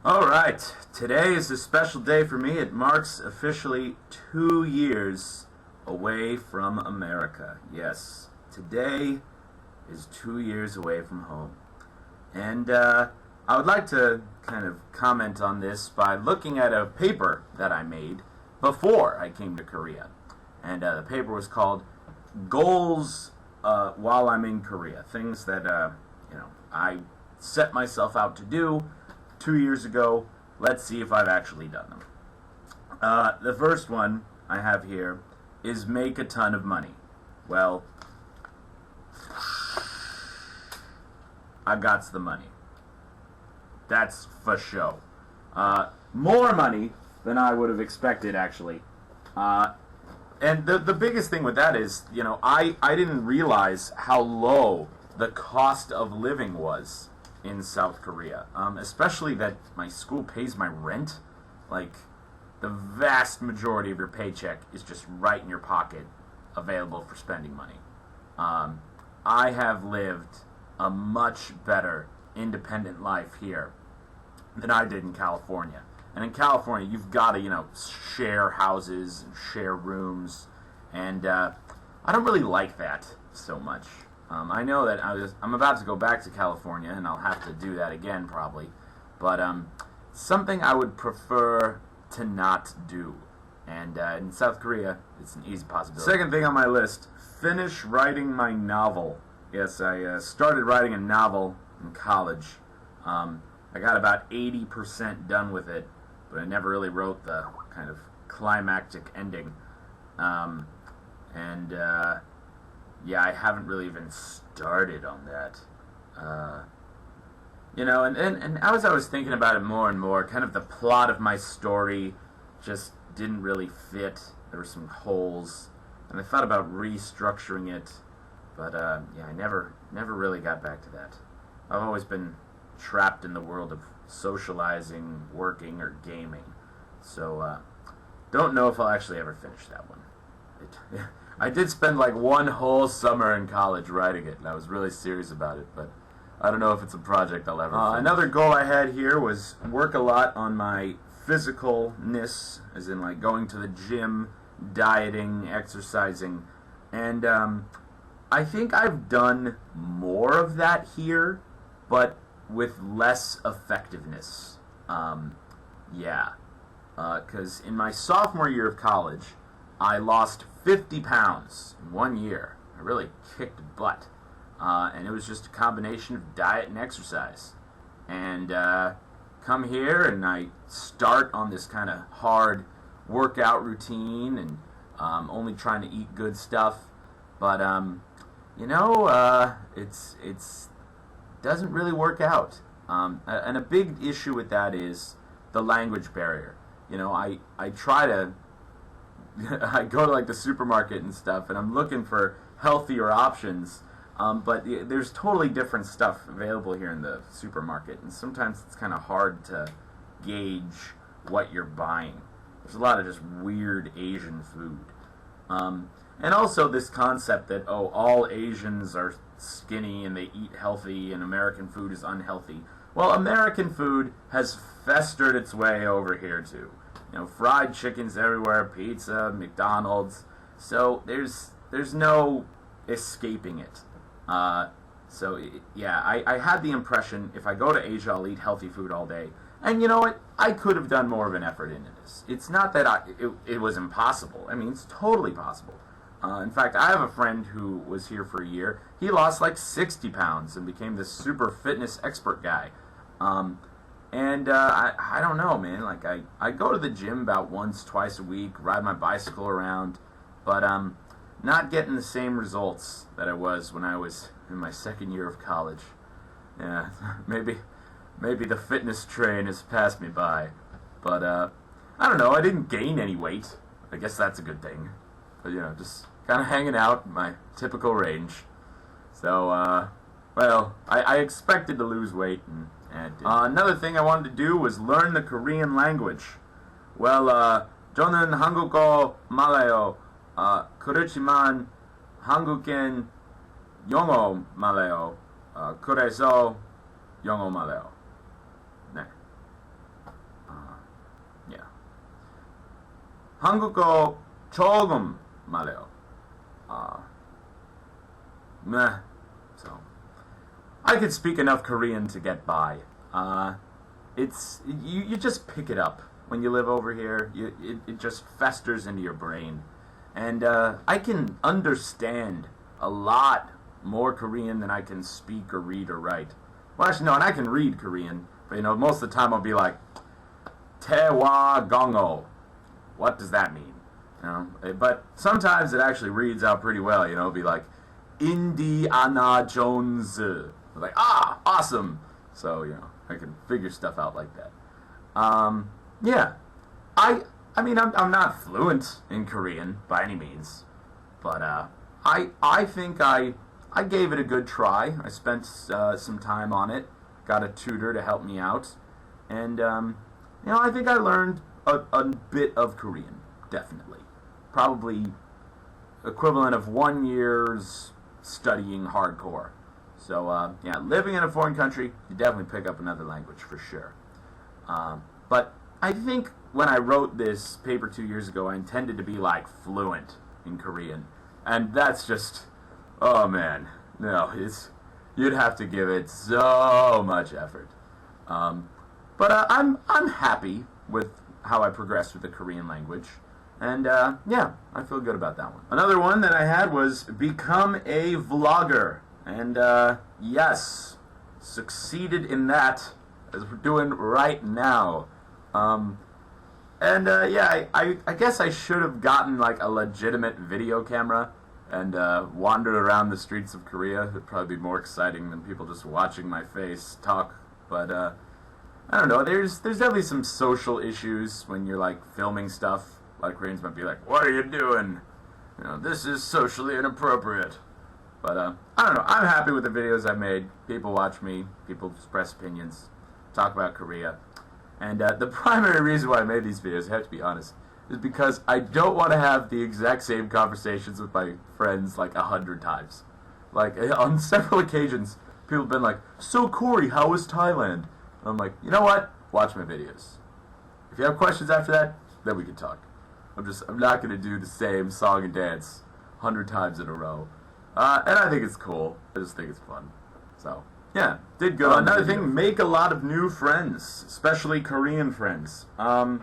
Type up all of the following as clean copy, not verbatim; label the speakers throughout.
Speaker 1: All right, today is a special day for me. It marks officially 2 years away from America. Yes, today is 2 years away from home. And I would like to kind of comment on this by looking at a paper that I made before I came to Korea. And the paper was called Goals While I'm in Korea. Things that, I set myself out to do 2 years ago. Let's see if I've actually done them. The first one I have here is make a ton of money. Well, I got the money. That's for show. More money than I would have expected, actually. And the biggest thing with that is, I didn't realize how low the cost of living was in South Korea. Especially that my school pays my rent. Like, the vast majority of your paycheck is just right in your pocket, available for spending money. I have lived a much better independent life here than I did in California. And in California, you've got to, share houses and share rooms. And I don't really like that so much. I know that I'm about to go back to California, and I'll have to do that again probably. But something I would prefer to not do. And in South Korea, it's an easy possibility. Second thing on my list, finish writing my novel. Yes, I started writing a novel in college. I got about 80% done with it, but I never really wrote the kind of climactic ending. I haven't really even started on that. And as I was thinking about it more and more, kind of the plot of my story just didn't really fit. There were some holes, and I thought about restructuring it, but I never really got back to that. I've always been trapped in the world of socializing, working, or gaming, so don't know if I'll actually ever finish that one. I did spend like one whole summer in college writing it, and I was really serious about it, but I don't know if it's a project I'll ever finish. Another goal I had here was work a lot on my physicalness, as in like going to the gym, dieting, exercising, and I think I've done more of that here, but with less effectiveness. Because in my sophomore year of college, I lost 50 pounds in 1 year. I really kicked butt. And it was just a combination of diet and exercise. And come here and I start on this kind of hard workout routine and only trying to eat good stuff. But, it's doesn't really work out. And a big issue with that is the language barrier. I try to I go to like the supermarket and stuff, and I'm looking for healthier options, but there's totally different stuff available here in the supermarket, and sometimes it's kind of hard to gauge what you're buying. There's a lot of just weird Asian food. And also this concept that, all Asians are skinny and they eat healthy and American food is unhealthy. Well, American food has festered its way over here too. Fried chickens everywhere, pizza, McDonald's. So there's no escaping it. I had the impression if I go to Asia, I'll eat healthy food all day. And you know what? I could have done more of an effort into this. It's not that it was impossible. I mean, it's totally possible. In fact, I have a friend who was here for a year. He lost like 60 pounds and became this super fitness expert guy. I don't know, man. Like, I go to the gym about once, twice a week, ride my bicycle around, but not getting the same results that I was when I was in my second year of college. Yeah, maybe the fitness train has passed me by. But, I don't know, I didn't gain any weight. I guess that's a good thing. But, just kind of hanging out in my typical range. So, I expected to lose weight, and another thing I wanted to do was learn the Korean language. Well, 저는 한국어 말해요. 그렇지만 한국엔 영어 말해요. 그래서 영어 말해요. 네. 한국어 조금 말해요. Meh. So, I could speak enough Korean to get by. It's you just pick it up when you live over here. It just festers into your brain, and I can understand a lot more Korean than I can speak or read or write. Well, actually, no, and I can read Korean, but most of the time I'll be like, Tewa Gongo. What does that mean? But sometimes it actually reads out pretty well. It'll be like, Indiana Jones. Like, awesome. So, I can figure stuff out like that. Yeah. I mean, I'm not fluent in Korean by any means, but I think I gave it a good try. I spent some time on it, got a tutor to help me out, and I think I learned a bit of Korean, definitely. Probably equivalent of 1 year's studying hardcore. So, living in a foreign country, you definitely pick up another language for sure. But I think when I wrote this paper 2 years ago, I intended to be like fluent in Korean. And that's just, oh man, no, you'd have to give it so much effort. But I'm happy with how I progressed with the Korean language. And I feel good about that one. Another one that I had was become a vlogger. And yes, succeeded in that, as we're doing right now. I guess I should have gotten like a legitimate video camera and wandered around the streets of Korea. It'd probably be more exciting than people just watching my face talk. But I don't know. There's definitely some social issues when you're like filming stuff. A lot of Koreans might be like, "What are you doing? This is socially inappropriate." But I don't know. I'm happy with the videos I've made. People watch me. People express opinions. Talk about Korea. And the primary reason why I made these videos, I have to be honest, is because I don't want to have the exact same conversations with my friends like 100 times. Like, on several occasions, people have been like, "So Corey, how was Thailand?" And I'm like, you know what? Watch my videos. If you have questions after that, then we can talk. I'm not going to do the same song and dance 100 times in a row. And I think it's cool. I just think it's fun. So, yeah, did good on another thing, make a lot of new friends, especially Korean friends. I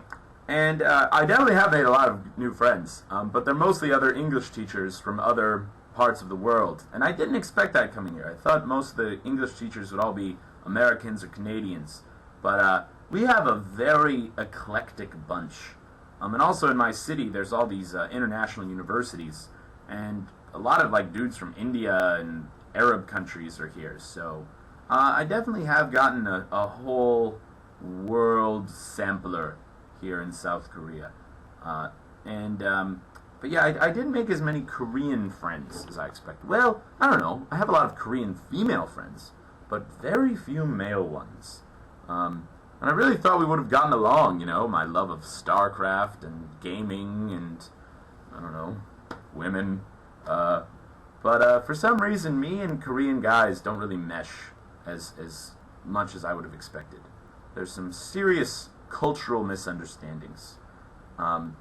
Speaker 1: definitely have made a lot of new friends, but they're mostly other English teachers from other parts of the world. And I didn't expect that coming here. I thought most of the English teachers would all be Americans or Canadians. But we have a very eclectic bunch. And also in my city, there's all these international universities, and a lot of like dudes from India and Arab countries are here. So I definitely have gotten a whole world sampler here in South Korea. But yeah, I didn't make as many Korean friends as I expected. Well, I don't know. I have a lot of Korean female friends, but very few male ones. And I really thought we would have gotten along, my love of StarCraft and gaming and, I don't know, women. But for some reason, me and Korean guys don't really mesh as much as I would have expected. There's some serious cultural misunderstandings. I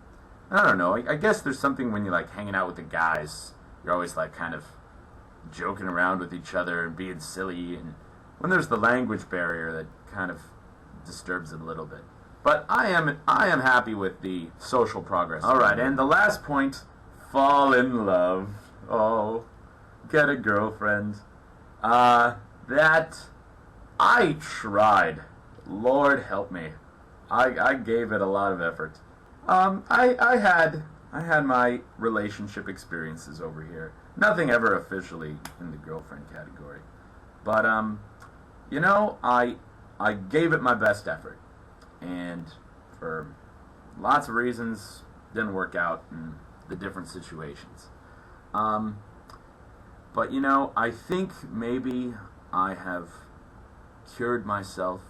Speaker 1: don't know, I guess there's something when you're like hanging out with the guys, you're always like kind of joking around with each other and being silly, and when there's the language barrier that kind of disturbs it a little bit. But I am happy with the social progress. Alright, and the last point, fall in love. Oh, get a girlfriend. That I tried. Lord help me. I gave it a lot of effort. I had my relationship experiences over here. Nothing ever officially in the girlfriend category. But I gave it my best effort, and for lots of reasons, didn't work out in the different situations. But I think maybe I have cured myself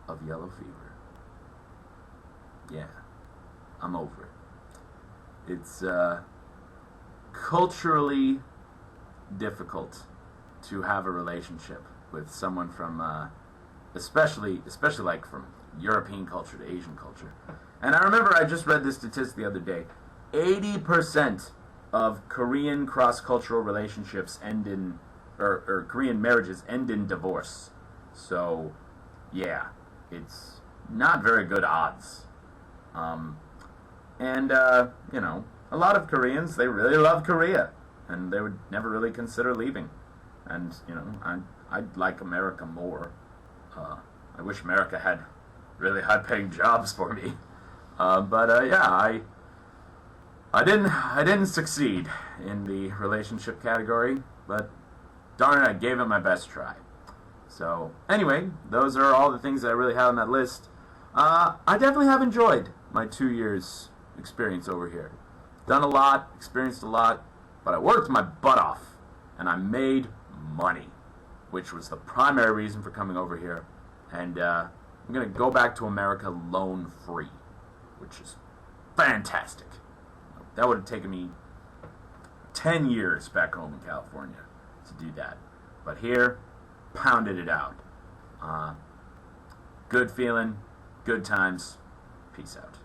Speaker 1: of yellow fever. Yeah, I'm over it. It's culturally difficult to have a relationship with someone from especially like from European culture to Asian culture. And I remember I just read this statistic the other day. 80% of Korean cross-cultural relationships end in, or Korean marriages end in divorce. So, yeah, it's not very good odds. You know, a lot of Koreans, they really love Korea, and they would never really consider leaving. And, you know, I'd like America more. I wish America had really high-paying jobs for me. Yeah, I didn't succeed in the relationship category, but darn it, I gave it my best try. So, anyway, those are all the things that I really have on that list. I definitely have enjoyed my 2 years experience over here. Done a lot, experienced a lot, but I worked my butt off, and I made money, which was the primary reason for coming over here. And I'm going to go back to America loan-free, which is fantastic. That would have taken me 10 years back home in California to do that. But here, pounded it out. Good feeling, good times. Peace out.